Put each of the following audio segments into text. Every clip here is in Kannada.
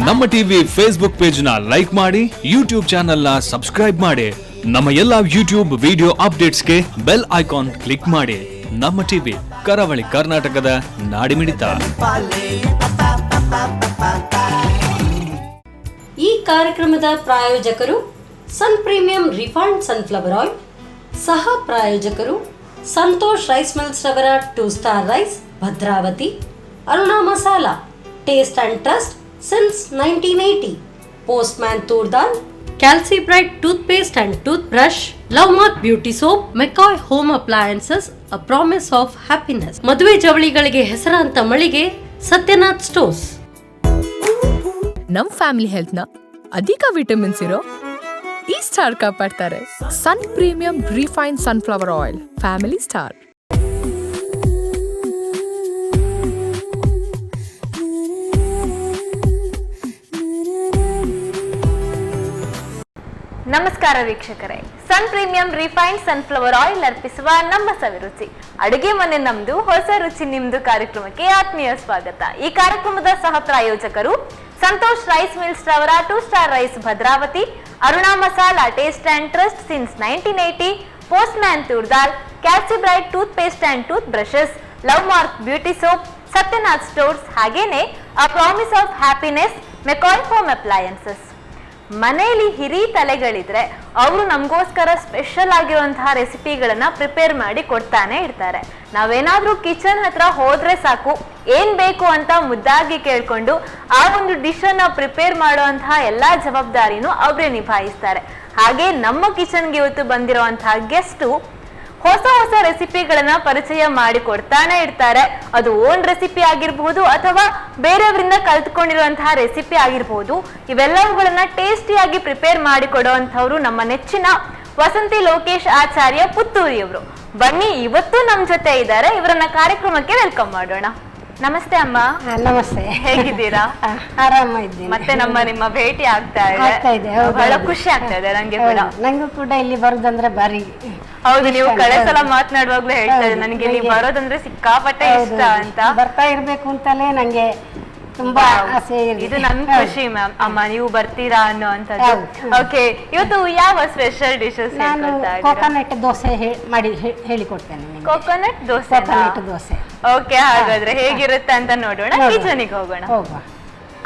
ನಮ್ಮ ಟಿವಿ ಫೇಸ್ಬುಕ್ ಪೇಜ್ ನ ಲೈಕ್ ಮಾಡಿ, ಯೂಟ್ಯೂಬ್ ಚಾನೆಲ್ ನ ಸಬ್ಸ್ಕ್ರೈಬ್ ಮಾಡಿ. ನಮ್ಮ ಎಲ್ಲಾ ಯೂಟ್ಯೂಬ್ ವಿಡಿಯೋ ಅಪ್ಡೇಟ್ಸ್ಗೆ ಬೆಲ್ ಐಕಾನ್ ಕ್ಲಿಕ್ ಮಾಡಿ. ನಮ್ಮ ಟಿವಿ ಕರಾವಳಿ ಕರ್ನಾಟಕದ ನಾಡಿಮಿಡಿತ. ಈ ಕಾರ್ಯಕ್ರಮದ ಪ್ರಾಯೋಜಕರು ಸನ್ ಪ್ರೀಮಿಯಂ ರಿಫೈನ್ಡ್ ಸನ್ಫ್ಲವರ್ ಆಯಿಲ್, ಸಹ ಪ್ರಾಯೋಜಕರು ಸಂತೋಷ್ ರೈಸ್ ಮಿಲ್ಸ್ ರವರ 2 star rice Bhadravati, Aruna masala taste and trust since 1980, postman toor dal, ಕ್ಯಾಲ್ಸಿ bright toothpaste and toothbrush, love mark beauty soap, McCoy home appliances, a promise of happiness, ಮದುವೆ ಜವಳಿಗಳಿಗೆ ಹೆಸರಾಂತ ಮಳಿಗೆ ಸತ್ಯನಾಥ್ ಸ್ಟೋರ್ಸ್. ನಮ್ ಫ್ಯಾಮಿಲಿ ಹೆಲ್ತ್ ನ ಅಧಿಕ ವಿಟಮಿನ್ಸ್ ಇರೋ ಈ ಸ್ಟಾರ್ ಕಾಪಾಡ್ತಾರೆ. ಸನ್ premium refine sunflower oil, family star. ನಮಸ್ಕಾರ ವೀಕ್ಷಕರೇ, Sun premium refined sunflower oil ಅರ್ಪಿಸುವ ನಮ್ಮ ಸವಿರುಚಿ ಅಡುಗೆ ಮನೆ ನಮ್ದು, ಹೊಸ ರುಚಿ ನಿಮ್ದು ಕಾರ್ಯಕ್ರಮಕ್ಕೆ ಆತ್ಮೀಯ ಸ್ವಾಗತ. ಈ ಕಾರ್ಯಕ್ರಮದ ಸಹ ಪ್ರಾಯೋಜಕರು ಸಂತೋಷ್ ರೈಸ್ ಮಿಲ್ಸ್ ರವರ 2 star rice Bhadravati, Aruna masala taste and trust since 1980, postman toor dal, ಕ್ಯಾಲ್ಸಿ bright toothpaste and toothbrushes, love mark beauty soap, Satyanath stores, ಹಾಗೇನೆ a promise of happiness, McCoy home appliances. ಮನೆಯಲ್ಲಿ ಹಿರಿ ತಲೆಗಳಿದ್ರೆ ಅವರು ನಮಗೋಸ್ಕರ ಸ್ಪೆಷಲ್ ಆಗಿರುವಂತಹ ರೆಸಿಪಿಗಳನ್ನ ಪ್ರಿಪೇರ್ ಮಾಡಿ ಕೊಡ್ತಾನೆ ಇರ್ತಾರೆ. ನಾವೇನಾದ್ರೂ ಕಿಚನ್ ಹತ್ರ ಹೋದ್ರೆ ಸಾಕು, ಏನ್ ಬೇಕು ಅಂತ ಮುದ್ದಾಗಿ ಕೇಳ್ಕೊಂಡು ಆ ಒಂದು ಡಿಶ್ ಅನ್ನ ಪ್ರಿಪೇರ್ ಮಾಡುವಂತಹ ಎಲ್ಲಾ ಜವಾಬ್ದಾರಿನೂ ಅವರೇ ನಿಭಾಯಿಸ್ತಾರೆ. ಹಾಗೆ ನಮ್ಮ ಕಿಚನ್ಗೆ ಇವತ್ತು ಬಂದಿರುವಂತಹ ಗೆಸ್ಟು ಹೊಸ ಹೊಸ ರೆಸಿಪಿಗಳನ್ನ ಪರಿಚಯ ಮಾಡಿ ಕೊಡ್ತಾನೆ ಇರ್ತಾರೆ. ಅದು ಓನ್ ರೆಸಿಪಿ ಆಗಿರ್ಬಹುದು ಅಥವಾ ಬೇರೆಯವರಿಂದ ಕಲ್ತ್ಕೊಂಡಿರುವಂತಹ ರೆಸಿಪಿ ಆಗಿರ್ಬಹುದು. ಇವೆಲ್ಲವುಗಳನ್ನ ಟೇಸ್ಟಿಯಾಗಿ ಪ್ರಿಪೇರ್ ಮಾಡಿ ಕೊಡುವಂತವ್ರು ನಮ್ಮ ನೆಚ್ಚಿನ ವಸಂತಿ ಲೋಕೇಶ್ ಆಚಾರ್ಯ ಪುತ್ತೂರಿಯವರು. ಬನ್ನಿ, ಇವತ್ತು ನಮ್ ಜೊತೆ ಇದ್ದಾರೆ. ಇವರನ್ನ ಕಾರ್ಯಕ್ರಮಕ್ಕೆ ವೆಲ್ಕಮ್ ಮಾಡೋಣ. ನಮಸ್ತೆ ಅಮ್ಮ. ನಮಸ್ತೆ, ಹೇಗಿದ್ದೀರಾ? ಆರಾಮ ಇದ್ದೀನಿ. ಮತ್ತೆ ನಿಮ್ಮ ಭೇಟಿ ಆಗ್ತಾ ಇದೆ, ಬಹಳ ಖುಷಿ ಆಗ್ತಾ ಇದೆ ನಂಗೆ ಕೂಡ. ನಂಗೂ ಕೂಡ ಇಲ್ಲಿ ಬರೋದಂದ್ರೆ ಬಾರಿ. ಹೌದು, ನೀವು ಕಳೆ ಸಲ ಮಾತನಾಡುವಾಗ್ಲೂ ಹೇಳ್ತಾ ಇದ್ದೆ ನನಗೆ ಇಲ್ಲಿ ಬರೋದಂದ್ರೆ ಸಿಕ್ಕಾಪಟ್ಟೆ ಇಷ್ಟ ಅಂತ. ಬರ್ತಾ ಇರ್ಬೇಕು ಅಂತಲೇ ನಂಗೆ ತುಂಬಾ ಆಸೆ ಇದೆ. ಇದು ನನ್ ಖುಷಿ ಮ್ಯಾಮ್. ಅಮ್ಮ, ನೀವು ಬರ್ತೀರಾ ಅನ್ನೋಂಥದ್ದು. ಓಕೆ, ಇವತ್ತು ಯಾವ ಸ್ಪೆಷಲ್ ಡಿಶಸ್? ನಾನು ಕೋಕೋನಟ್ ದೋಸೆ ಮಾಡಿ ಹೇಳಿಕೊಡ್ತೇನೆ. Coconut dosa? Coconut dosa. Okay, ಹಾಗಾದ್ರೆ ಹೇಗಿರುತ್ತೆ ಅಂತ ನೋಡೋಣ. ಕಿಚನಿಗೆ ಹೋಗೋಣ.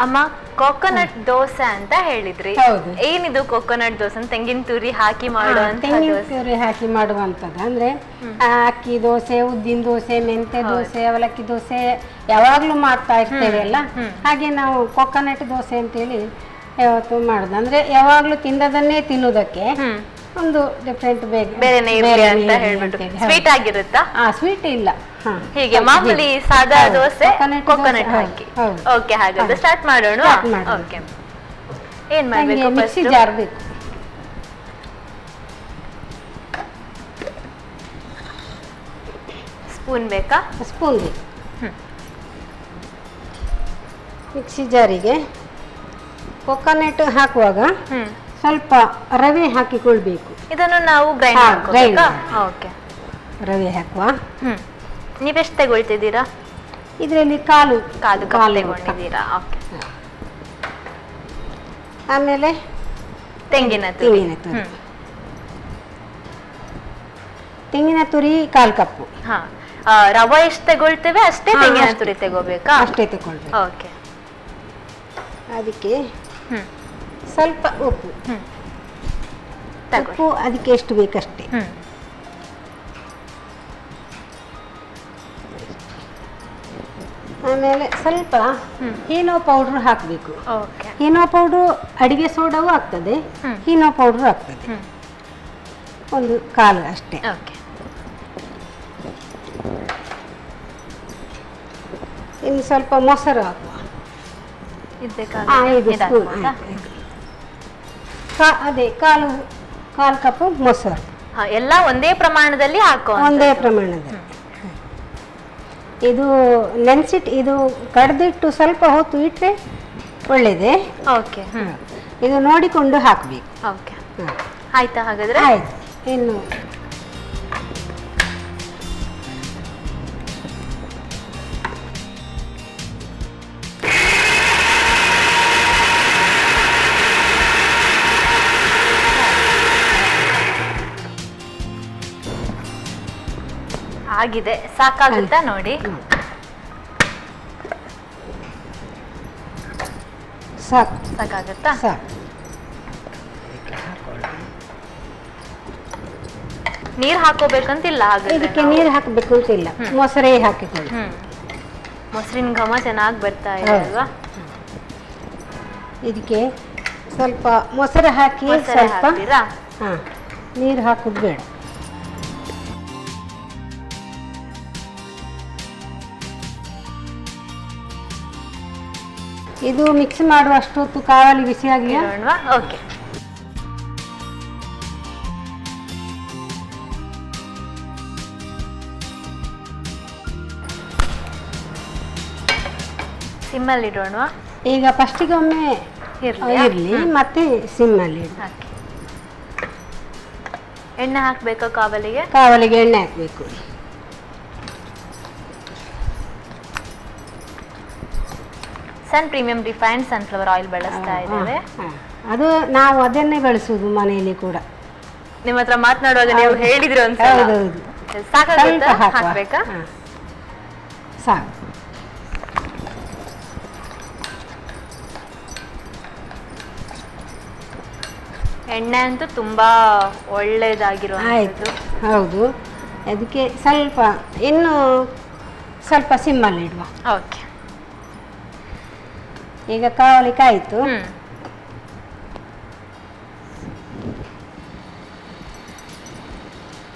ಅಮ್ಮ, ಕೋಕೋನಟ್ ದೋಸೆ ಅಂತ ಹೇಳಿದ್ರಿ. ಏನಿದು ಕೋಕೋನಟ್ ದೋಸೆ? ತೆಂಗಿನ ತುರಿ ಹಾಕಿ ಮಾಡುವಂತದ್ದು ಅಂದ್ರೆ ಅಕ್ಕಿ ದೋಸೆ, ಉದ್ದಿನ ದೋಸೆ, ಮೆಂತೆ ದೋಸೆ, ಅವಲಕ್ಕಿ ದೋಸೆ ಯಾವಾಗ್ಲೂ ಮಾಡ್ತಾ ಇರ್ತೇವೆ ಅಲ್ಲ. ಹಾಗೆ ನಾವು ಕೋಕೋನಟ್ ದೋಸೆ ಅಂತೇಳಿ ಯಾವತ್ತು ಮಾಡುದು. ಅಂದ್ರೆ ಯಾವಾಗ್ಲೂ ತಿನ್ನದನ್ನೇ ತಿನ್ನುವುದಕ್ಕೆ ಒಂದು ಡಿಫ್ರೆಂಟ್ ಸ್ವೀಟ್ ಆಗಿರುತ್ತಾ? ಸ್ವೀಟ್ ಇಲ್ಲ, ಹೀಗೆ ಮಾಮೂಲಿ ಸಾದಾ ದೋಸೆ ಕೋಕೋನಟ್ ಹಾಕಿ. ಓಕೆ, ಹಾಗಾದ್ರೆ ಸ್ಟಾರ್ಟ್ ಮಾಡೋಣ. ಓಕೆ, ಏನ್ ಮಾಡ್ಬೇಕು? ಮಿಕ್ಸಿ ಜಾರ್ ಬೇಕು. ಸ್ಪೂನ್ ಬೇಕಾ? ಸ್ಪೂನ್ ಬೇಕು. ಮಿಕ್ಸಿ ಜಾರಿಗೆ ಕೋಕೋನಟ್ ಹಾಕುವಾಗ ಸ್ವಲ್ಪ ರವೆ ಹಾಕಿಕೊಳ್ಬೇಕು. ಇದನ್ನು ನಾವು ಗ್ರೈಂಡ್ ಮಾಡ್ಕೋಬೇಕಾ? ಓಕೆ, ರವೆ ಹಾಕುವ. ನೀವೆಷ್ಟು ತಗೊಳ್ತಿದ್ದೀರಾ? ಇದರಲ್ಲಿ ಕಾಲು ತಗೊಂಡಿದ್ದೀರಾ? ಓಕೆ. ಆಮೇಲೆ ತೆಂಗಿನ ತುರಿ. ತೆಂಗಿನ ತುರಿ 1/4 ಕಪ್ಪು. ರವೆ ಎಷ್ಟು ತಗೊಳ್ತೇವೆ ಅಷ್ಟೇ ತೆಂಗಿನ ತುರಿ ತಗೋಬೇಕಾ? ಅಷ್ಟೇ ತಗೊಳ್ಬೇಕು. ಓಕೆ. ಅದಕ್ಕೆ ಸ್ವಲ್ಪ ಉಪ್ಪು. ಉಪ್ಪು ಅದಕ್ಕೆ ಎಷ್ಟು ಬೇಕಷ್ಟೇ. ಆಮೇಲೆ ಸ್ವಲ್ಪ ಹೀನೋ ಪೌಡರ್ ಹಾಕಬೇಕು. ಹೀನೋ ಪೌಡರ್ ಅಡಿಗೆ ಸೋಡಾವು ಆಗ್ತದೆ, ಹೀನೋ ಪೌಡರ್ ಆಗ್ತದೆ. ಒಂದು 1/4 ಅಷ್ಟೇ. ಇನ್ನು ಸ್ವಲ್ಪ ಮೊಸರು ಹಾಕುವ. ಅದೇ 1/4 ಕಪ್ ಮೊಸರು. ಎಲ್ಲ ಒಂದೇ ಪ್ರಮಾಣದಲ್ಲಿ ಹಾಕೋ? ಒಂದೇ ಪ್ರಮಾಣದಲ್ಲಿ. ಇದು ನೆನ್ಸಿಟ್ಟು ಇದು ಕಡ್ದಿಟ್ಟು ಸ್ವಲ್ಪ ಹೊತ್ತು ಇಟ್ಟರೆ ಒಳ್ಳೇದೇ. ಓಕೆ. ಇದು ನೋಡಿಕೊಂಡು ಹಾಕಬೇಕು. ಓಕೆ, ಆಯ್ತಾ? ಹಾಗಾದ್ರೆ ಆಯ್ತು. ಇನ್ನು ಆಗಿದೆ, ಸಾಕಾಗುತ್ತಾ ನೋಡಿ? ಸಾಕು ಸಾಕಾಗುತ್ತಾ? ಸಾಕು. ನೀರ್ ಹಾಕೋಬೇಕಂತಿಲ್ಲ ಹಾಗಾದ್ರೆ ಇದಕ್ಕೆ ನಾವು? ನೀರು ಹಾಕಬೇಕು ಅಂತಿಲ್ಲ, ಮೊಸರೇ ಹಾಕಿಕೊಳ್ಳಿ. ಮೊಸರಿನ ಘಮ ಚೆನ್ನಾಗಿ ಬರ್ತಾ ಇದೆ ಹೌದು. ಅಲ್ವಾ? ಇದಕ್ಕೆ ಸ್ವಲ್ಪ ಮೊಸರು ಹಾಕಿ ಮೊಸರು ಸ್ವಲ್ಪ ಹಾಕ್ತೀರಾ? ಹಾಂ, ನೀರು ಹಾಕೋದು ಬೇಡ. ಇದು ಮಿಕ್ಸ್ ಮಾಡುವಷ್ಟೊತ್ತು ಕಾವಲಿ ಬಿಸಿ ಆಗಲಿ. ಇಡೋಣವಾ? ಓಕೆ. ಸಿಮ್ಮಲ್ಲಿ ಇಡೋಣವಾ? ಈಗ ಫಸ್ಟಿಗೆ ಒಮ್ಮೆ ಇರಲಿ, ಮತ್ತೆ ಸಿಮ್ಮಲ್ಲಿ ಇಡು. ಹಾಕಿ. ಎಣ್ಣೆ ಹಾಕ್ಬೇಕಾ ಕಾವಲಿಗೆ? ಕಾವಲಿಗೆ ಎಣ್ಣೆ ಹಾಕಬೇಕು. ಸನ್ ಪ್ರೀಮಿಯಂ ರಿಫೈನ್ಡ್ ಸನ್ಫ್ಲವರ್ ಆಯಿಲ್ ಬಳಸ್ತಾ ಇದ್ದೇವೆ. ಅದು ನಾವು ಅದನ್ನೇ ಬಳಸುವುದು ಮನೆಯಲ್ಲಿ ಕೂಡ. ನಿಮ್ಮ ಹತ್ರ ಮಾತನಾಡುವಾಗ ನೀವು ಹೇಳಿದ್ರು ಅಂತ. ಹೌದೌದು. ಸಾಕಾಗುತ್ತಾ? ಸ್ವಲ್ಪ ಹಾಕುವ. ಹಾಕ್ಬೇಕಾ? ಸಾಕು. ಎಣ್ಣೆ ಅಂತೂ ತುಂಬಾ ಒಳ್ಳೇದಾಗಿರೋ ಆಯ್ತು, ಹೌದು. ಅದಕ್ಕೆ ಸ್ವಲ್ಪ ಇನ್ನು ಸ್ವಲ್ಪ ಸಿಮ್ಮಲ್ಲಿ ಇಡುವ. ಓಕೆ. ಈಗ ಕಾವಲಿಕಾಯಿತು.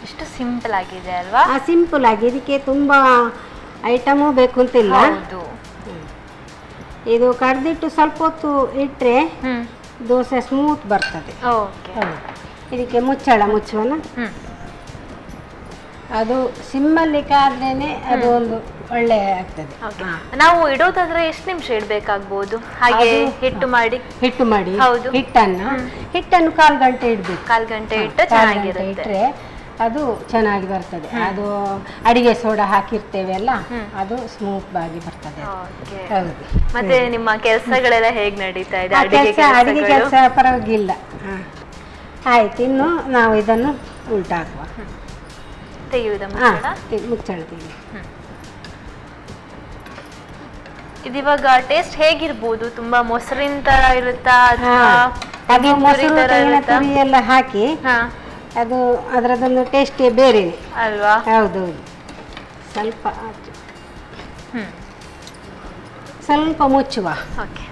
ಎಷ್ಟು ಸಿಂಪಲ್ ಆಗಿದೆ ಅಲ್ವಾ? ಸಿಂಪಲ್ ಆಗಿ, ಇದಕ್ಕೆ ತುಂಬಾ ಐಟಮು ಬೇಕು ಅಂತಿಲ್ಲ. ಹೌದು. ಇದು ಕಡ್ದಿಟ್ಟು ಸ್ವಲ್ಪ ಹೊತ್ತು ಇಟ್ಟರೆ ದೋಸೆ ಸ್ಮೂತ್ ಬರ್ತದೆ. ಓಕೆ. ಇದಕ್ಕೆ ಮುಚ್ಚಳ ಮುಚ್ಚುವನ. ಅದು ಸಿಮ್ಮಲ್ಲಿ ಕಾದ್ರೇನೆ ಅದು ಒಂದು ಒಳ್ಳೆ ಆಗ್ತದೆ. ನಾವು ಇಡೋದಾದ್ರೆ ಎಷ್ಟು ನಿಮಿಷ ಇಡ್ಬೇಕಾಗ್ಬೋದು? ಹಾಗೆ ಹಿಟ್ಟು ಮಾಡಿ ಹೌದು. ಹಿಟ್ಟನ್ನು 1/4 ಗಂಟೆ ಇಡ್ಬೇಕು. 1/4 ಗಂಟೆ ಇಟ್ಟು ಚೆನ್ನಾಗಿರುತ್ತೆ. ಇಟ್ರೆ ಅದು ಚೆನ್ನಾಗಿ ಬರ್ತದೆ. ಅದು ಅಡಿಗೆ ಸೋಡಾ ಹಾಕಿರ್ತೇವೆ ಅಲ್ಲ, ಅದು ಸ್ಮೂತ್ ಆಗಿ ಬರ್ತದೆ. ಹೌದು. ಮತ್ತೆ ನಿಮ್ಮ ಕೆಲಸಗಳೆಲ್ಲ ಹೇಗ್ ನಡೀತಾ ಇದೆ? ಅಡಿಗೆ ಕೆಲಸ ಪರವಾಗಿಲ್ಲ. ಆಯ್ತು, ಇನ್ನು ನಾವು ಇದನ್ನು ಉಲ್ಟಾಕುವ. ತೆಗೆಯುವುದ ಮುಚ್ಚಳ ತೆಗಿ. ಇದಿವಾಗ ಟೇಸ್ಟ್ ಹೇಗಿರ್ಬೋದು? ತುಂಬಾ ಮೊಸರಿನ ತರ ಇರುತ್ತಾ ಅದು ಮೊಸರು ತೆಂಗಿನ ತುರಿ ಎಲ್ಲ ಹಾಕಿ ಅದು ಅದರದೊಂದು ಟೇಸ್ಟೇ ಬೇರೆ ಅಲ್ವಾ? ಹೌದೌದು. ಸ್ವಲ್ಪ ಮುಚ್ಚುವ. ಓಕೆ.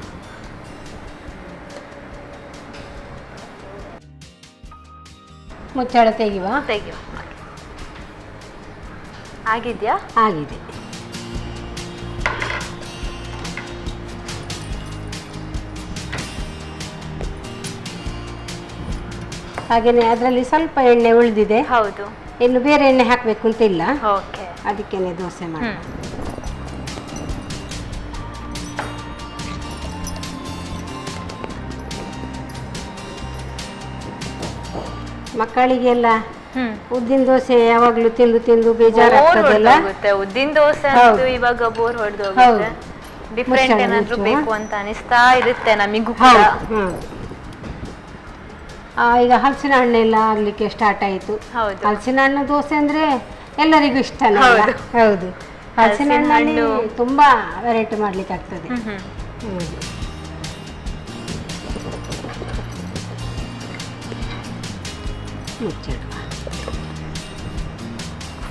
ಮುಚ್ಚಳ ತೆಗೆಯುವ. ಆಗಿದ್ಯಾ? ಆಗಿದೆ. ಹಾಗೇನೆ ಅದರಲ್ಲಿ ಸ್ವಲ್ಪ ಎಣ್ಣೆ ಉಳಿದಿದೆ. ಹೌದು. ಇನ್ನು ಬೇರೆ ಎಣ್ಣೆ ಹಾಕಬೇಕು ಅಂತ ಇಲ್ಲ. ಓಕೆ. ಅದಕ್ಕೇನೆ ದೋಸೆ ಮಾಡಿ. ಮಕ್ಕಳಿಗೆಲ್ಲ ಉದ್ದಿನ ದೋಸೆ ಯಾವಾಗ್ಲೂ ತಿಂದು ತಿಂದು ಬೇಜಾರಾಗ್ತದಲ್ಲ. ಉದ್ದಿನ ದೋಸೆ ಅಂತೂ ಇವಾಗ ಬೋರ್ ಹೊಡೆದು ಹೋಗುತ್ತೆ. ಡಿಫ್ರೆಂಟ್ ಏನಾದ್ರೂ ಬೇಕು ಅಂತ ಅನಿಸ್ತಾ ಇರುತ್ತೆ ನಮಿಗೂ ಕೂಡ. ಈಗ ಹಲಸಿನ ಹಣ್ಣೆಲ್ಲ ಆಗ್ಲಿಕ್ಕೆ ಸ್ಟಾರ್ಟ್ ಆಯ್ತು. ಹಲಸಿನ ಹಣ್ಣು ದೋಸೆ ಅಂದ್ರೆ ಎಲ್ಲರಿಗೂ ಇಷ್ಟನೇ. ಹೌದು. ಹಲಸಿನ ಹಣ್ಣಲ್ಲಿ ತುಂಬಾ ವೆರೈಟಿ ಮಾಡ್ಲಿಕ್ಕೆ ಆಗ್ತದೆ.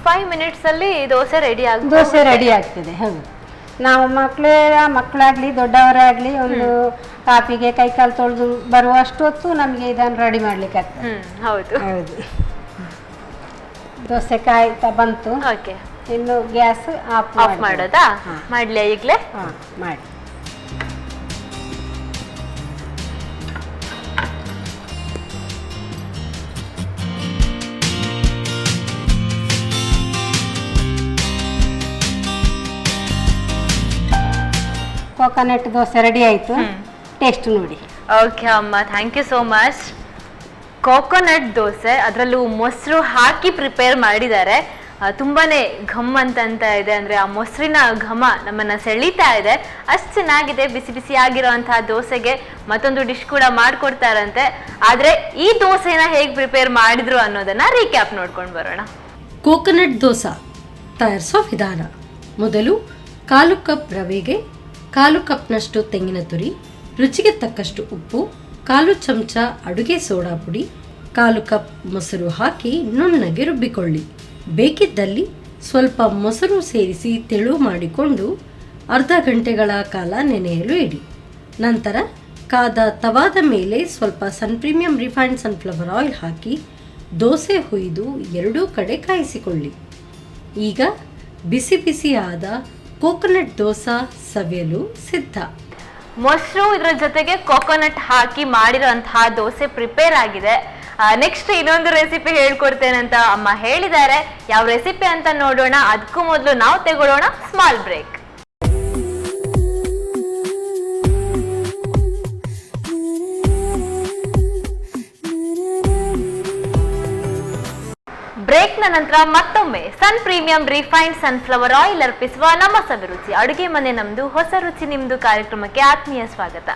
5 ಮಿನಿಟ್ಸ್ ಅಲ್ಲಿ ದೋಸೆ ರೆಡಿ ಆಗ್ತದೆ. ಹೌದು. ನಾವು ಮಕ್ಕಳಾಗ್ಲಿ ದೊಡ್ಡವರಾಗ್ಲಿ ಒಂದು ಕಾಫಿಗೆ ಕೈಕಾಲು ತೊಳೆದು ಬರುವಷ್ಟು ಹೊತ್ತು ನಮಗೆ ಇದನ್ನು ರೆಡಿ ಮಾಡ್ಲಿಕ್ಕೆ ಆಗ್ತದೆ. ಹೌದು. ದೋಸೆ ಕಾಯ್ತಾ ಬಂತು. ಇನ್ನು ಗ್ಯಾಸ್ ಆಫ್ ಮಾಡೋದಾ? ಮಾಡ್ಲಿ ಈಗಲೇ? ಮಾಡಿ. ಕೋಕೋನಟ್ ದೋಸೆ ರೆಡಿ ಆಯ್ತು. ಟೇಸ್ಟ್ ನೋಡಿ. ಓಕೆ ಅಮ್ಮ, thank you so much. Coconut dosa, ಅದರಲ್ಲೂ ಮೊಸರು ಹಾಕಿ ಪ್ರಿಪೇರ್ ಮಾಡಿದ್ದಾರೆ. ತುಂಬಾನೇ ಘಮ್ ಅಂತ ಇದೆ. ಅಂದ್ರೆ ಆ ಮೊಸರಿನ ಘಮ ನಮ್ಮನ್ನ ಸೆಳೀತಾ ಇದೆ. ಅಷ್ಟು ಚೆನ್ನಾಗಿದೆ. ಬಿಸಿ ಬಿಸಿ ಆಗಿರುವಂತಹ ದೋಸೆಗೆ ಮತ್ತೊಂದು ಡಿಶ್ ಕೂಡ ಮಾಡ್ಕೊಡ್ತಾರಂತೆ. ಆದ್ರೆ ಈ ದೋಸೆನ ಹೇಗೆ ಪ್ರಿಪೇರ್ ಮಾಡಿದ್ರು ಅನ್ನೋದನ್ನ ರೀಕ್ಯಾಪ್ ನೋಡ್ಕೊಂಡು ಬರೋಣ. ಕೋಕೋನಟ್ ದೋಸೆ ತಯಾರಿಸೋ ವಿಧಾನ. ಮೊದಲು 1/4 ಕಪ್ ರವೆಗೆ 1/4 ಕಪ್ನಷ್ಟು ತೆಂಗಿನ ತುರಿ, ರುಚಿಗೆ ತಕ್ಕಷ್ಟು ಉಪ್ಪು, 1/4 ಚಮಚ ಅಡುಗೆ ಸೋಡಾ ಪುಡಿ, 1/4 ಕಪ್ ಮೊಸರು ಹಾಕಿ ನುಣ್ಣಗೆ ರುಬ್ಬಿಕೊಳ್ಳಿ. ಬೇಕಿದ್ದಲ್ಲಿ ಸ್ವಲ್ಪ ಮೊಸರು ಸೇರಿಸಿ ತೆಳು ಮಾಡಿಕೊಂಡು ಅರ್ಧ ಗಂಟೆಗಳ ಕಾಲ ನೆನೆಯಲು ಇಡಿ. ನಂತರ ಕಾದ ತವಾದ ಮೇಲೆ ಸ್ವಲ್ಪ ಸನ್ ಪ್ರೀಮಿಯಂ ರಿಫೈನ್ಡ್ ಸನ್ಫ್ಲವರ್ ಆಯಿಲ್ ಹಾಕಿ ದೋಸೆ ಹುಯ್ದು ಎರಡೂ ಕಡೆ ಕಾಯಿಸಿಕೊಳ್ಳಿ. ಈಗ ಬಿಸಿ ಬಿಸಿಯಾದ ಕೋಕೋನಟ್ ದೋಸೆ ಸವಿಯಲು ಸಿದ್ಧ. ಮೊಸರು ಇದರ ಜೊತೆಗೆ ಕೋಕೋನಟ್ ಹಾಕಿ ಮಾಡಿರೋಂತಹ ದೋಸೆ ಪ್ರಿಪೇರ್ ಆಗಿದೆ. ನೆಕ್ಸ್ಟ್ ಇನ್ನೊಂದು ರೆಸಿಪಿ ಹೇಳ್ಕೊಡ್ತೇನೆ ಅಂತ ಅಮ್ಮ ಹೇಳಿದ್ದಾರೆ. ಯಾವ ರೆಸಿಪಿ ಅಂತ ನೋಡೋಣ. ಅದಕ್ಕೂ ಮೊದಲು ನಾವು ತಗೊಳ್ಳೋಣ ಸ್ಮಾಲ್ ಬ್ರೇಕ್. ಬ್ರೇಕ್ನ ನಂತರ ಮತ್ತೊಮ್ಮೆ ಸನ್ ಪ್ರೀಮಿಯಂ ರಿಫೈನ್ಡ್ ಸನ್ಫ್ಲವರ್ ಆಯಿಲ್ ಅರ್ಪಿಸುವ ನಮ್ಮ ಸವಿರುಚಿ ಅಡುಗೆ ಮನೆ ನಮ್ದು ಹೊಸ ರುಚಿ ನಿಮ್ದು ಕಾರ್ಯಕ್ರಮಕ್ಕೆ ಆತ್ಮೀಯ ಸ್ವಾಗತ.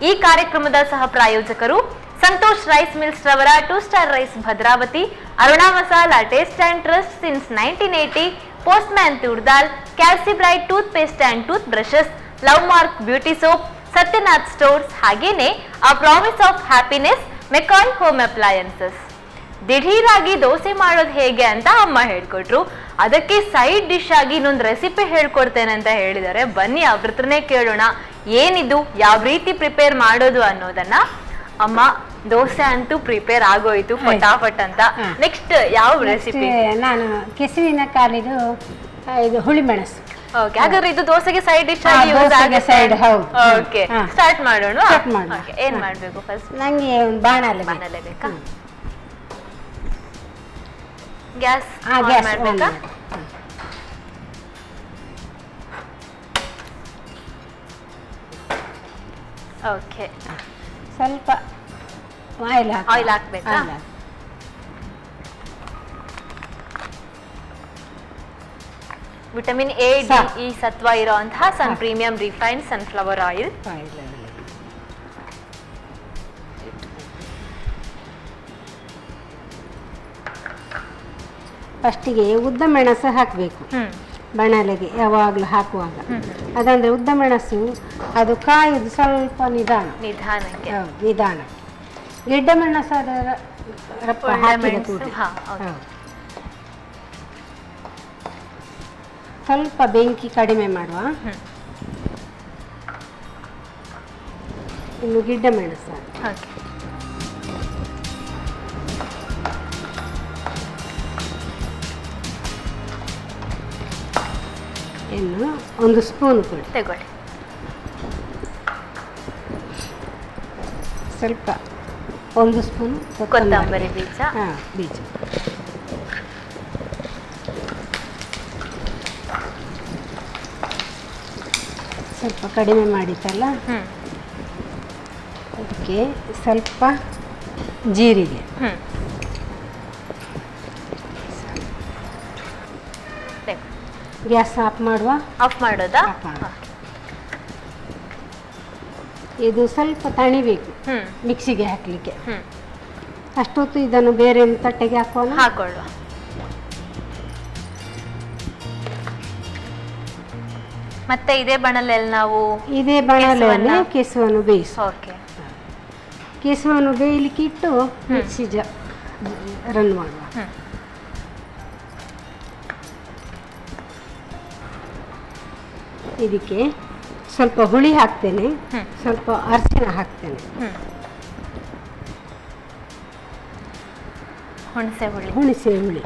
ಈ ಕಾರ್ಯಕ್ರಮದ ಸಹ ಪ್ರಾಯೋಜಕರು ಸಂತೋಷ್ ರೈಸ್ ಮಿಲ್ಸ್ ರವರ 2 star rice Bhadravati, Aruna masala taste and trust since 1980, Postman toor dal, Calcibright toothpaste and toothbrushes, love mark beauty soap, Satyanath stores, ಹಾಗೇನೆ a promise of happiness, McCoy home appliances. ದಿಢೀರಾಗಿ ದೋಸೆ ಮಾಡೋದು ಹೇಗೆ ಅಂತ ಅಮ್ಮ ಹೇಳ್ಕೊಟ್ರು. ಅದಕ್ಕೆ ಸೈಡ್ ಡಿಶ್ ಆಗಿ ಇನ್ನೊಂದು ರೆಸಿಪಿ ಹೇಳ್ಕೊಡ್ತೇನೆ ಅಂತ ಹೇಳಿದ್ದಾರೆ. ಬನ್ನಿ ಅವ್ರ ಹತ್ರನೇ ಕೇಳೋಣ ಏನಿದು, ಯಾವ ರೀತಿ ಪ್ರಿಪೇರ್ ಮಾಡೋದು ಅನ್ನೋದನ್ನ. ಅಮ್ಮ, ದೋಸೆ ಅಂತೂ ಪ್ರಿಪೇರ್ ಆಗೋಯ್ತು ಫಟಾಫಟ್ ಅಂತ. ನೆಕ್ಸ್ಟ್ ಯಾವ ರೆಸಿಪಿ? ನಾನು ಕೆಸುವಿನ ಕಾಲಿದು ಇದು ಹುಳಿ ಮೆಣಸು. ಓಕೆ, ಹಾಗಾದ್ರೆ ಇದು ದೋಸೆಗೆ ಸೈಡ್ ಡಿಶ್ ಆಗಿ ಯೂಸ್ ಆಗುತ್ತೆ. ಓಕೆ, ಸ್ಟಾರ್ಟ್ ಮಾಡೋಣ. ಏನ್ ಮಾಡ್ಬೇಕು ಫಸ್ಟ್? ನಂಗೆ ಒಂದು ಬಾಣಲೆ ಬೇಕಾ? ಗ್ಯಾಸ್ ಮಾಡ್ಬೇಕಾ? ಓಕೆ, ಸ್ವಲ್ಪ ಆಯಿಲ್ ಹಾಕ್ಬೇಕಾ? ವಿಟಮಿನ್ ಎ, ಡಿ, ಇ ಸತ್ವ ಇರುವಂತಹ ಸನ್ ಪ್ರೀಮಿಯಂ ರಿಫೈನ್ಡ್ ಸನ್ಫ್ಲವರ್ ಆಯಿಲ್. ಫಸ್ಟಿಗೆ ಉದ್ದ ಮೆಣಸು ಹಾಕಬೇಕು ಬಾಣಲೆಗೆ ಯಾವಾಗಲೂ ಹಾಕುವಾಗ. ಅದಂದ್ರೆ ಉದ್ದ ಮೆಣಸು ಅದು ಕಾಯುದು ಸ್ವಲ್ಪ ನಿಧಾನಕ್ಕೆ. ಗಿಡ್ಡ ಮೆಣಸು ಅದರ ಸ್ವಲ್ಪ ಬೆಂಕಿ ಕಡಿಮೆ ಮಾಡುವ. ಇನ್ನು ಗಿಡ್ಡ ಮೆಣಸು ಇನ್ನು 1 ಸ್ಪೂನ್ ಕೊಡಿ ತಗೊಳ್ಳಿ. ಸ್ವಲ್ಪ 1 ಸ್ಪೂನ್ ಕೊತ್ತಂಬರಿ ಬೀಜ. ಬೀಜ ಸ್ವಲ್ಪ ಕಡಿಮೆ ಮಾಡಿತ್ತಲ್ಲ, ಅದಕ್ಕೆ ಸ್ವಲ್ಪ ಜೀರಿಗೆ. ಗ್ಯಾಸ್ ಆಫ್ ಮಾಡೋದಾ? ಇದು ಸ್ವಲ್ಪ ತಣಿಬೇಕು ಮಿಕ್ಸಿಗೆ ಹಾಕ್ಲಿಕ್ಕೆ. ಅಷ್ಟೊತ್ತು ಇದನ್ನು ಬೇರೆ ತಟ್ಟೆಗೆ ಹಾಕೊಳ್ಳುವ. ಮತ್ತೆ ಇದೇ ಬಾಣಲೆಯಲ್ಲಿ ನಾವು ಕೆಸುವನ್ನು ಬೇಯಿಸುವ. ಕೆಸುವನ್ನು ಬೇಯಲಿಕ್ಕೆ ಇಟ್ಟು ಮಿಕ್ಸಿ ರನ್ ಮಾಡುವ. ಇದಕ್ಕೆ ಸ್ವಲ್ಪ ಹುಳಿ ಹಾಕ್ತೇನೆ, ಸ್ವಲ್ಪ ಅರಿಶಿನ ಹಾಕ್ತೇನೆ. ಹುಣಸೆ ಹುಳಿ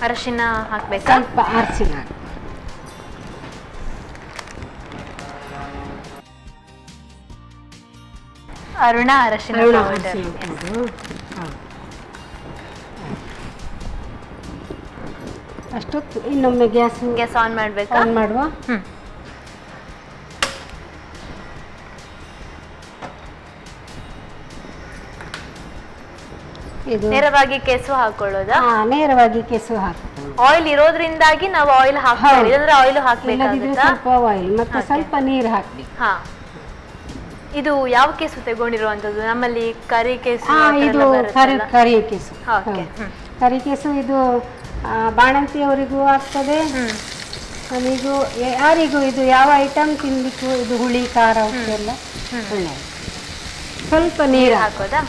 ಅರಿಶಿನ ಹಾಕ್ಬೇಕು. ಸ್ವಲ್ಪ ಅರಿಶಿನ ಅರುಣ ಅರಿಶಿನ ಅಷ್ಟೊತ್ತು ಇನ್ನೊಮ್ಮೆ ಗ್ಯಾಸ್ ಆನ್ ಮಾಡ್ಬೇಕು. ಆನ್ ಮಾಡುವ. ನೇರವಾಗಿ ಕೆಸು ಹಾಕೊಳ್ಳೋದಾ? ನೇರವಾಗಿ ಕೆಸು ಹಾಕುದು. ಆಯಿಲ್ ಇರೋದ್ರಿಂದಾಗಿ ನಾವು ಆಯಿಲ್ ಹಾಕ್ತೀವಿ. ಅಂದ್ರೆ ಆಯಿಲ್ ಹಾಕ್ಬೇಕಾಗುತ್ತಾ? ಸ್ವಲ್ಪ ಆಯಿಲ್ ಮತ್ತೆ ಸ್ವಲ್ಪ ನೀರು ಹಾಕ್ಬೇಕು. ಇದು ಯಾವ ಕೇಸು ತಗೊಂಡಿರುವಂತದ್ದು? ನಮ್ಮಲ್ಲಿ ಕರಿ ಕೇಸು. ಇದು ಕರಿ ಕೇಸು. ಕರಿ ಕೇಸು ಇದು ಬಾಣಂತಿಯವರಿಗೂ ಆಗ್ತದೆ, ನಮಗೂ ಯಾರಿಗೂ ಇದು ಯಾವ ಐಟಮ್ ತಿನ್ಲಿಕ್ಕೂ ಇದು ಹುಳಿ ಖಾರ ಉಪ್ಪೆಲ್ಲ ಒಳ್ಳೆಯದು. ಸ್ವಲ್ಪ ನೀರು ಹಾಕೋದಾ?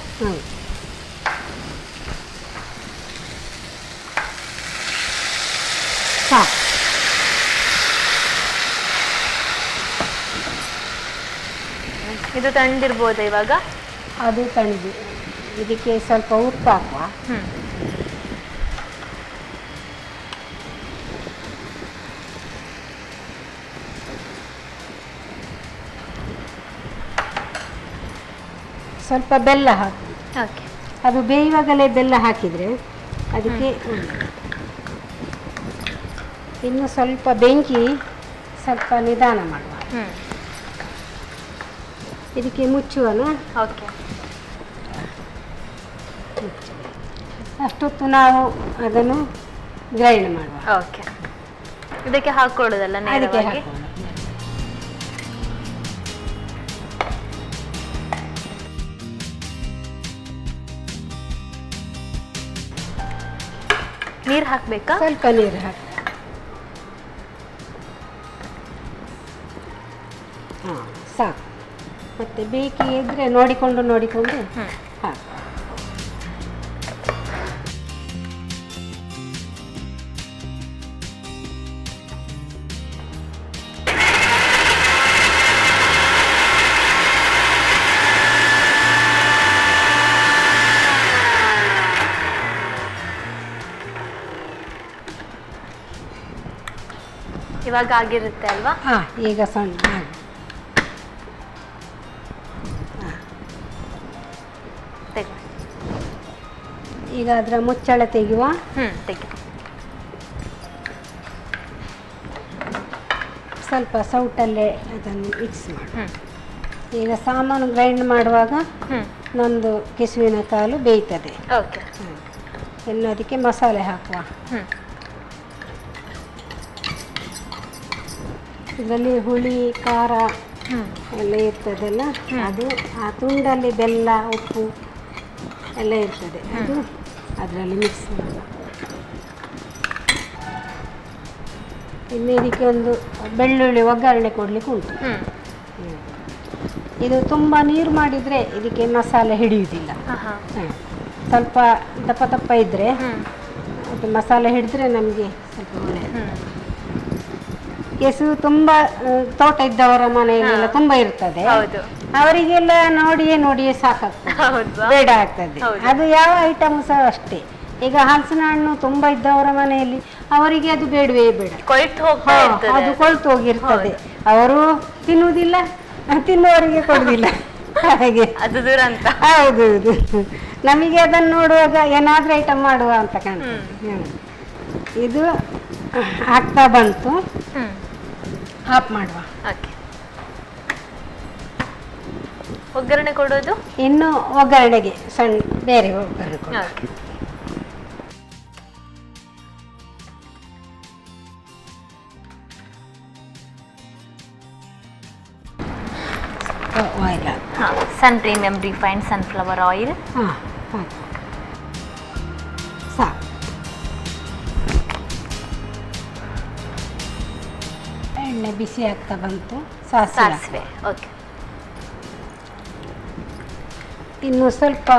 ಸಾಕು. ಇದು ತಣ್ಣದಿರ್ಬೋದಾ ಇವಾಗ? ಅದು ತಣಿದು ಇದಕ್ಕೆ ಸ್ವಲ್ಪ ಉಪ್ಪು ಹಾಕುವ. ಸ್ವಲ್ಪ ಬೆಲ್ಲ ಹಾಕಿ. ಓಕೆ. ಅದು ಬೇಯುವಾಗಲೇ ಬೆಲ್ಲ ಹಾಕಿದರೆ ಅದಕ್ಕೆ ಇನ್ನು ಸ್ವಲ್ಪ ಬೆಂಕಿ ಸ್ವಲ್ಪ ನಿಧಾನ ಮಾಡುವ. ಇದಕ್ಕೆ ಮುಚ್ಚುವನ. ಓಕೆ. ಅಷ್ಟೊತ್ತು ನಾವು ಅದನ್ನು ಗ್ರೈಂಡ್ ಮಾಡುವ. ಓಕೆ. ಇದಕ್ಕೆ ಹಾಕೊಳ್ಳೋದಲ್ಲ ಅದಕ್ಕೆ ನೇರವಾಗಿ? ಹಾಕೋಣ. ನೀರು ಹಾಕ್ಬೇಕಾ? ಸ್ವಲ್ಪ ನೀರು ಹಾಕಿ. ಹಾಂ ಸಾಕು. ಮತ್ತೆ ಬೇಕಿದ್ರೆ ನೋಡಿಕೊಂಡು ಹಾಕು. ಇವಾಗ ಆಗಿರುತ್ತೆ ಅಲ್ವಾ? ಹಾಂ ಈಗ ಸಣ್ಣ ಹಾಗೆ. ಈಗ ಅದರ ಮುಚ್ಚಳ ತೆಗೆಯುವ. ತೆಗಿ. ಸ್ವಲ್ಪ ಸೌಟಲ್ಲೇ ಅದನ್ನು ಮಿಕ್ಸ್ ಮಾಡಿ. ಈಗ ಸಾಮಾನು ಗ್ರೈಂಡ್ ಮಾಡುವಾಗ ನಂದು ಕೆಸುವಿನ ಕಾಲು ಬೇಯ್ತದೆ. ಓಕೆ. ಇನ್ನು ಅದಕ್ಕೆ ಮಸಾಲೆ ಹಾಕುವ. ಇದರಲ್ಲಿ ಹುಳಿ ಖಾರ ಎಲ್ಲ ಇರ್ತದಲ್ಲ, ಅದು ಆ ತುಂಡಲ್ಲಿ ಬೆಲ್ಲ ಉಪ್ಪು ಎಲ್ಲ ಇರ್ತದೆ, ಅದು ಅದರಲ್ಲಿ ಮಿಕ್ಸ್ ಮಾಡುವ. ಇನ್ನು ಇದಕ್ಕೆ ಒಂದು ಬೆಳ್ಳುಳ್ಳಿ ಒಗ್ಗರಣೆ ಕೊಡಲಿಕ್ಕೆ ಉಂಟು. ಇದು ತುಂಬ ನೀರು ಮಾಡಿದರೆ ಇದಕ್ಕೆ ಮಸಾಲೆ ಹಿಡಿಯುವುದಿಲ್ಲ. ಸ್ವಲ್ಪ ದಪ್ಪ ದಪ್ಪ ಇದ್ದರೆ ಅದು ಮಸಾಲೆ ಹಿಡಿದ್ರೆ ನಮಗೆ ಸ್ವಲ್ಪ ಒಳ್ಳೆಯದು. ಕೆಸು ತುಂಬ ತೋಟ ಇದ್ದವರ ಮನೆಯಲ್ಲೆಲ್ಲ ತುಂಬ ಇರ್ತದೆ, ಅವರಿಗೆಲ್ಲ ನೋಡಿಯೇ ಸಾಕಾಗ್ತದೆ, ಬೇಡ ಆಗ್ತದೆ. ಅದು ಯಾವ ಐಟಮ್ ಸಹ ಅಷ್ಟೇ. ಈಗ ಹಲಸಿನ ಹಣ್ಣು ತುಂಬ ಇದ್ದವರ ಮನೆಯಲ್ಲಿ ಅವರಿಗೆ ಅದು ಬೇಡವೇ ಬೇಡ, ಅದು ಕೊಳ್ತು ಹೋಗಿರ್ತದೆ. ಅವರು ತಿನ್ನುವುದಿಲ್ಲ, ತಿನ್ನುವವರಿಗೆ ಕೊಡುವುದಿಲ್ಲ, ಹಾಗೆ ಅದು ದುರಂತ. ಹೌದು. ನಮಗೆ ಅದನ್ನು ನೋಡುವಾಗ ಏನಾದ್ರೂ ಐಟಮ್ ಮಾಡುವ ಅಂತ ಕಾಣ್ತದೆ. ಇದು ಆಗ್ತಾ ಬಂತು, ಆಫ್ ಮಾಡುವ. ಒಗ್ಗರಣೆ ಕೊಡೋದು ಇನ್ನು ಒಗ್ಗರಣೆಗೆ ಸಣ್ಣ ಬೇರೆ ಒಗ್ಗರಣೆ ಕೊಡೋದು. ಆಯಿಲ್ ಸನ್ ಪ್ರೀಮಿಯಂ ರಿಫೈನ್ಡ್ ಸನ್ಫ್ಲವರ್ ಆಯಿಲ್. ಸಾಕು. ಎಣ್ಣೆ ಬಿಸಿ ಆಗ್ತಾ ಬಂತು, ಸಾಸಿವೆ. ಓಕೆ. ಇನ್ನು ಸ್ವಲ್ಪ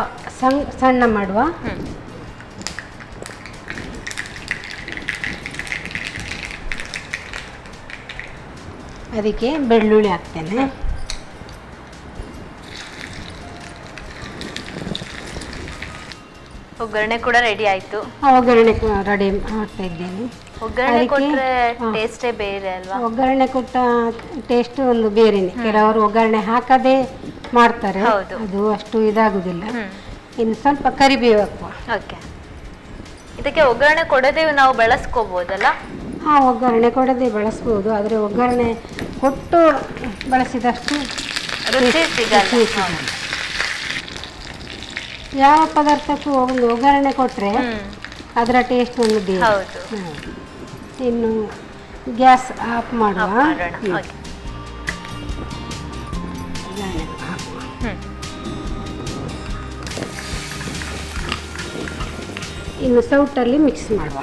ಸಣ್ಣ ಮಾಡುವ. ಅದಕ್ಕೆ ಬೆಳ್ಳುಳ್ಳಿ ಹಾಕ್ತೇನೆ. ಒಗ್ಗರಣೆ ಕೂಡ ರೆಡಿ ಆಯ್ತು. ಒಗ್ಗರಣೆ ರೆಡಿ ಮಾಡ್ತಾ ಇದ್ದೇನೆ. ಒಗ್ಗರಣೆ ಕೊಟ್ಟರೆ ಟೇಸ್ಟೇ ಬೇರೆ ಅಲ್ವಾ? ಒಗ್ಗರಣೆ ಕೊಟ್ಟ ಟೇಸ್ಟ್ ಒಂದು ಬೇರೆನೆ. ಕೆಲವರು ಒಗ್ಗರಣೆ ಹಾಕದೆ ಮಾಡ್ತಾರೆ, ಅದು ಅಷ್ಟು ಇದಾಗುದಿಲ್ಲ. ಇನ್ನು ಸ್ವಲ್ಪ ಕರಿಬೇವು ಹಾಕುವ. ಓಕೆ. ಇದಕ್ಕೆ ಒಗ್ಗರಣೆ ಕೊಡದೆ ನಾವು ಬಳಸ್ಕೋಬಹುದಲ್ಲ? ಒಗ್ಗರಣೆ ಕೊಡದೆ ಬಳಸ್ಬೋದು, ಆದರೆ ಒಗ್ಗರಣೆ ಕೊಟ್ಟು ಬಳಸಿದಷ್ಟು ರುಚಿ ಸಿಗಲ್ಲ. ಯಾವ ಪದಾರ್ಥಕ್ಕೂ ಒಂದು ಒಗ್ಗರಣೆ ಕೊಟ್ಟರೆ ಅದರ ಟೇಸ್ಟ್ ಒಂದು ಬೇರೆ. ಇನ್ನು ಗ್ಯಾಸ್ ಆಫ್ ಮಾಡುವ. ಇನ್ನು ಸೌಟಲ್ಲಿ ಮಿಕ್ಸ್ ಮಾಡುವ.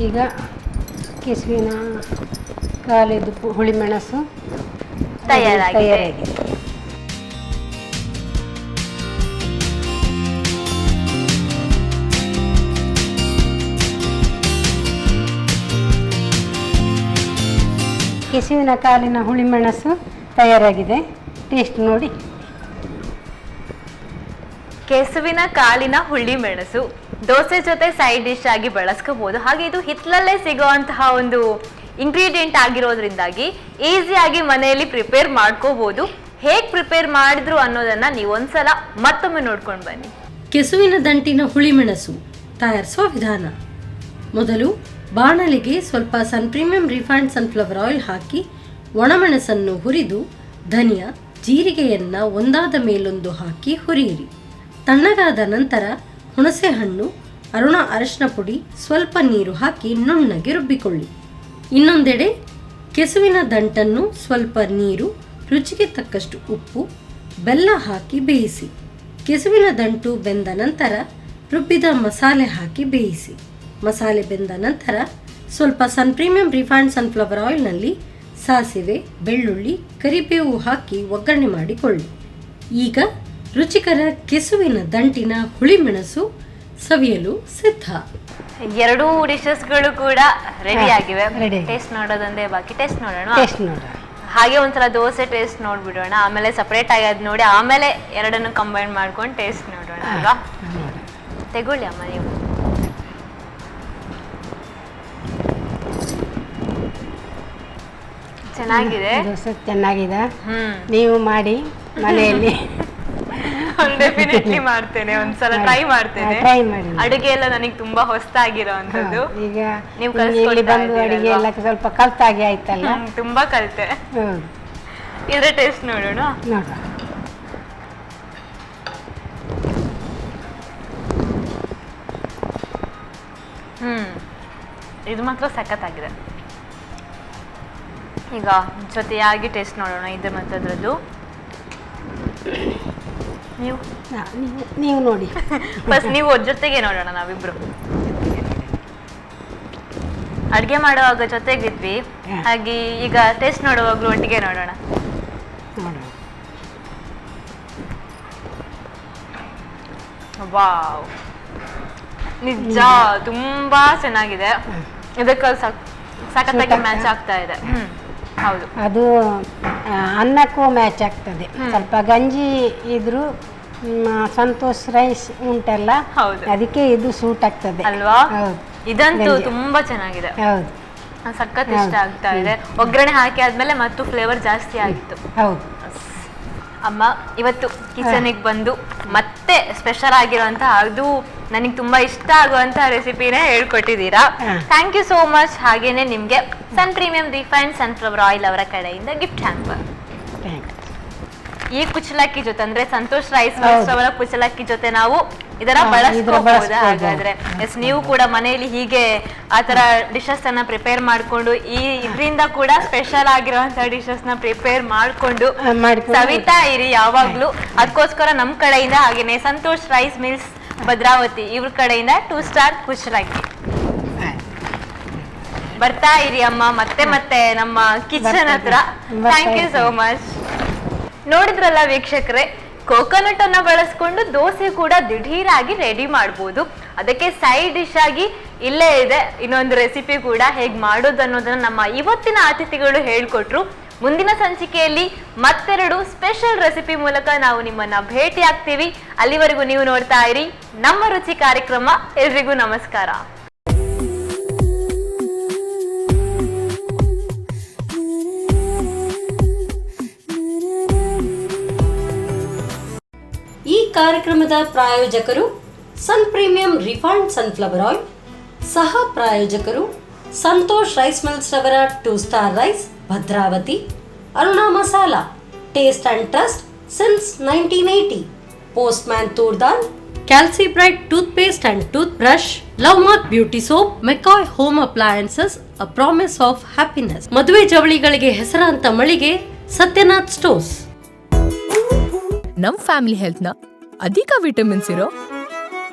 ಈಗ ಕೆಸುವಿನ ಕಾಲಿದು ಹುಳಿಮೆಣಸು ತಯಾರಾಗಿದೆ. ಕೆಸುವಿನ ಕಾಲಿನ ಹುಳಿಮೆಣಸು ತಯಾರಾಗಿದೆ. ಟೇಸ್ಟ್ ನೋಡಿ. ಕೆಸುವಿನ ಕಾಲಿನ ಹುಳಿ ಮೆಣಸು ದೋಸೆ ಜೊತೆ ಸೈಡ್ ಡಿಶ್ ಆಗಿ ಬಳಸ್ಕೋಬಹುದು. ಹಾಗೆ ಇದು ಹಿತ್ತಲಲ್ಲೇ ಸಿಗುವಂತಹ ಒಂದು ಇಂಗ್ರೀಡಿಯೆಂಟ್ ಆಗಿರೋದ್ರಿಂದಾಗಿ ಈಸಿಯಾಗಿ ಮನೆಯಲ್ಲಿ ಪ್ರಿಪೇರ್ ಮಾಡ್ಕೋಬಹುದು. ಹೇಗೆ ಪ್ರಿಪೇರ್ ಮಾಡಿದ್ರು ಅನ್ನೋದನ್ನ ನೀವು ಒಂದ್ಸಲ ಮತ್ತೊಮ್ಮೆ ನೋಡ್ಕೊಂಡು ಬನ್ನಿ. ಕೆಸುವಿನ ದಂಟಿನ ಹುಳಿಮೆಣಸು ತಯಾರಿಸುವ ವಿಧಾನ. ಮೊದಲು ಬಾಣಲಿಗೆ ಸ್ವಲ್ಪ ಸನ್ ಪ್ರೀಮಿಯಂ ರಿಫೈನ್ಡ್ ಸನ್ಫ್ಲವರ್ ಆಯಿಲ್ ಹಾಕಿ ಒಣಮೆಣಸನ್ನು ಹುರಿದು ಧನಿಯಾ ಜೀರಿಗೆಯನ್ನು ಒಂದಾದ ಮೇಲೊಂದು ಹಾಕಿ ಹುರಿಯಿರಿ. ತಣ್ಣಗಾದ ನಂತರ ಹುಣಸೆಹಣ್ಣು, ಅರಿಶಿನ ಪುಡಿ, ಸ್ವಲ್ಪ ನೀರು ಹಾಕಿ ನುಣ್ಣಗೆ ರುಬ್ಬಿಕೊಳ್ಳಿ. ಇನ್ನೊಂದೆಡೆ ಕೆಸುವಿನ ದಂಟನ್ನು ಸ್ವಲ್ಪ ನೀರು, ರುಚಿಗೆ ತಕ್ಕಷ್ಟು ಉಪ್ಪು, ಬೆಲ್ಲ ಹಾಕಿ ಬೇಯಿಸಿ. ಕೆಸುವಿನ ದಂಟು ಬೆಂದ ನಂತರ ರುಬ್ಬಿದ ಮಸಾಲೆ ಹಾಕಿ ಬೇಯಿಸಿ. ಮಸಾಲೆ ಬೆಂದ ನಂತರ ಸ್ವಲ್ಪ ಸನ್ ಪ್ರೀಮಿಯಂ ರಿಫೈನ್ಡ್ ಸನ್ಫ್ಲವರ್ ಆಯಿಲ್ನಲ್ಲಿ ಸಾಸಿವೆ, ಬೆಳ್ಳುಳ್ಳಿ, ಕರಿಬೇವು ಹಾಕಿ ಒಗ್ಗರಣೆ ಮಾಡಿಕೊಳ್ಳಿ. ಈಗ ರುಚಿಕರ ಕೆಸುವಿನ ದಂಟಿನ ಹುಳಿಮೆಣಸು ಸವಿಯಲು ಸಿದ್ಧ. ಎರಡೂ ಡಿಶಸ್ಗಳು ಕೂಡ ರೆಡಿ ಆಗಿವೆ. ready. ಟೇಸ್ಟ್ ನೋಡೋದಂದೇ ಬಾಕಿ. ಟೇಸ್ಟ್ ನೋಡೋಣ. ಟೇಸ್ಟ್ ನೋಡಿ. ಹಾಗೆ ಒಂದ್ಸಲ ದೋಸೆ ಟೇಸ್ಟ್ ನೋಡ್ಬಿಡೋಣ, ಆಮೇಲೆ ಸಪರೇಟ್ ಆಗಿ ಅದ್ ನೋಡಿ ಆಮೇಲೆ ಎರಡನ್ನು ಕಂಬೈನ್ ಮಾಡ್ಕೊಂಡು ಟೇಸ್ಟ್ ನೋಡೋಣ ಅಲ್ವಾ? ತೆಗೊಳ್ಳಿ ಅಮ್ಮ ನೀವು. ಚೆನ್ನಾಗಿದೆ. ದೋಸೆ ಚೆನ್ನಾಗಿದೆ. ನೀವು ಮಾಡಿ ಮನೆಯಲ್ಲಿ. ಡೆಫಿನೆಟ್ಲಿ ಮಾಡ್ತೇನೆ, ಒಂದ್ಸಲ ಟ್ರೈ ಮಾಡ್ತೇನೆ. ಟ್ರೈ ಮಾಡಿ. ಅಡುಗೆ ಎಲ್ಲ ನನಗೆ ತುಂಬಾ ಹೊಸದಾಗಿರೋಂಥದ್ದು. ಈಗ ನೀವು ಇಲ್ಲಿ ಬಂದು ಅಡಿಗೆ ಎಲ್ಲ ಸ್ವಲ್ಪ ಕಲ್ತಾಗಿ ಆಯ್ತಲ್ಲ. ತುಂಬಾ ಕಲಿತೆ. ಇದ್ರ ಟೇಸ್ಟ್ ನೋಡೋಣ. ನೋಡುವ. ಇದು ಮಾತ್ರ ಸಖತ್ತಾಗಿದೆ. ಈಗ ಜೊತೆಯಾಗಿ ಟೇಸ್ಟ್ ನೋಡೋಣ ಇದ್ರ ಮತ್ತೆ ಅದ್ರದ್ದು. ನೀವು ನೋಡಿ. ಫಸ್ಟ್ ನೀವು ಜೊತೆಗೆ ನೋಡೋಣ ನಾವಿಬ್ರು. ಅಡ್ಗೆ ಮಾಡುವಾಗ ಜೊತೆಗಿದ್ವಿ, ಹಾಗೆ ಈಗ ಟೇಸ್ಟ್ ನೋಡುವಾಗ್ಲೂ ಒಟ್ಟಿಗೆ ನೋಡೋಣ. ವಾವ್, ನಿಜ ತುಂಬಾ ಚೆನ್ನಾಗಿದೆ. ಇದಕ್ಕೆ ಸಖತ್ತಾಗಿ ಮ್ಯಾಚ್ ಆಗ್ತಾ ಇದೆ. ಹೌದು, ಅದು ಅನ್ನಕ್ಕೂ ಮ್ಯಾಚ್ ಆಗ್ತದೆ. ಸ್ವಲ್ಪ ಗಂಜಿ ಇದ್ರು ಸಂತೋಷ್ ರೈಸ್ ಉಂಟಲ್ಲ, ಅದಕ್ಕೆ ಇದು ಸೂಟ್ ಆಗ್ತದೆ ಅಲ್ವಾ? ಇದಂತೂ ತುಂಬಾ ಚೆನ್ನಾಗಿದೆ. ಹೌದು, ಸಖತ್ ಇಷ್ಟ ಆಗ್ತಾ ಇದೆ. ಒಗ್ಗರಣೆ ಹಾಕಿ ಆದ್ಮೇಲೆ ಮತ್ತು ಫ್ಲೇವರ್ ಜಾಸ್ತಿ ಆಗಿತ್ತು. ಹೌದು. ಅಮ್ಮ ಇವತ್ತು ಕಿಚನಿಗೆ ಬಂದು ಮತ್ತೆ ಸ್ಪೆಷಲ್ ಆಗಿರುವಂತಹ, ಅದು ನನಗೆ ತುಂಬಾ ಇಷ್ಟ ಆಗುವಂತಹ ರೆಸಿಪಿನೇ ಹೇಳ್ಕೊಟ್ಟಿದ್ದೀರಾ. Thank you so much. ಹಾಗೇನೆ ನಿಮ್ಗೆ sun premium refined sunflower oil ಅವರ ಕಡೆಯಿಂದ ಗಿಫ್ಟ್ ಹ್ಯಾಂಪರ್. ಈ ಕುಚ್ಚಲಕ್ಕಿ ಜೊತೆ ಅಂದ್ರೆ ಸಂತೋಷ್ ರೈಸ್ ಮಿಲ್ಸ್ ಅವರ ಕುಚ್ಚಲಕ್ಕಿ ಜೊತೆ ನಾವು ಇದರ ಬಳಸ್ಕೋಬಹುದು. ಹಾಗಾದ್ರೆ ಎಸ್, ನೀವು ಕೂಡ ಮನೆಯಲ್ಲಿ ಹೀಗೆ ಆತರ ಡಿಶಸ್ ಅನ್ನ ಪ್ರಿಪೇರ್ ಮಾಡ್ಕೊಂಡು ಇದರಿಂದ ಕೂಡ ಸ್ಪೆಷಲ್ ಆಗಿರುವಂತಹ ಡಿಶಸ್ ನ ಪ್ರಿಪೇರ್ ಮಾಡ್ಕೊಂಡು ಸವಿತಾ ಇರಿ ಯಾವಾಗ್ಲೂ. ಅದಕ್ಕೋಸ್ಕರ ನಮ್ ಕಡೆಯಿಂದ ಹಾಗೇನೆ ಸಂತೋಷ್ ರೈಸ್ ಮಿಲ್ಸ್ ಭದ್ರಾವತಿ ಇವ್ರ ಕಡೆಯಿಂದ 2 ಸ್ಟಾರ್ ಕುಚ್ಚಲಕ್ಕಿ ಬರ್ತಾ ಇರಿ ಅಮ್ಮ ಮತ್ತೆ ಮತ್ತೆ ನಮ್ಮ ಕಿಚನ್ ಹತ್ರ. Thank you so much. ನೋಡಿದ್ರಲ್ಲ ವೀಕ್ಷಕರೇ, ಕೋಕೋನಟ್ ಅನ್ನ ಬಳಸ್ಕೊಂಡು ದೋಸೆ ಕೂಡ ದಿಢೀರಾಗಿ ರೆಡಿ ಮಾಡಬಹುದು. ಅದಕ್ಕೆ ಸೈಡ್ ಡಿಶ್ ಆಗಿ ಇಲ್ಲೇ ಇದೆ ಇನ್ನೊಂದು ರೆಸಿಪಿ ಕೂಡ ಹೇಗೆ ಮಾಡೋದು ಅನ್ನೋದನ್ನ ನಮ್ಮ ಇವತ್ತಿನ ಅತಿಥಿಗಳು ಹೇಳ್ಕೊಟ್ರು. ಮುಂದಿನ ಸಂಚಿಕೆಯಲ್ಲಿ ಮತ್ತೆರಡು ಸ್ಪೆಷಲ್ ರೆಸಿಪಿ ಮೂಲಕ ನಾವು ನಿಮ್ಮನ್ನ ಭೇಟಿ ಆಗ್ತೀವಿ. ಅಲ್ಲಿವರೆಗೂ ನೀವು ನೋಡ್ತಾ ಇರಿ ನಮ್ಮ ರುಚಿ ಕಾರ್ಯಕ್ರಮ. ಎಲ್ರಿಗೂ ನಮಸ್ಕಾರ. ಈ ಕಾರ್ಯಕ್ರಮದ ಪ್ರಾಯೋಜಕರು ಸನ್ ಪ್ರೀಮಿಯಂ ರಿಫೈನ್ಡ್ ಸನ್ಫ್ಲವರ್ ಆಯಿಲ್, ಸಹ ಪ್ರಾಯೋಜಕರು ಸಂತೋಷ್ ರೈಸ್ ಮಿಲ್ಸ್ ರವರ 2 star rice Bhadravati, Aruna masala, taste and trust since 1980, postman toor dal, ಕ್ಯಾಲ್ಸಿ bright toothpaste and toothbrush, love mark beauty soap, McCoy home appliances, a promise of happiness, ಮದುವೆ ಜವಳಿಗಳಿಗೆ ಹೆಸರಾಂತ ಮಳಿಗೆ ಸತ್ಯನಾಥ್ ಸ್ಟೋರ್ಸ್. ನಮ್ ಫ್ಯಾಮಿಲಿ ಹೆಲ್ತ್ ನ ಅಧಿಕ ವಿಟಮಿನ್ಸ್ ಇರೋ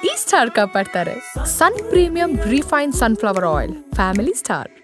ಈ ಸ್ಟಾರ್ ಕಾಪಾಡ್ತಾರೆ. ಸನ್ premium refine sunflower oil, family star.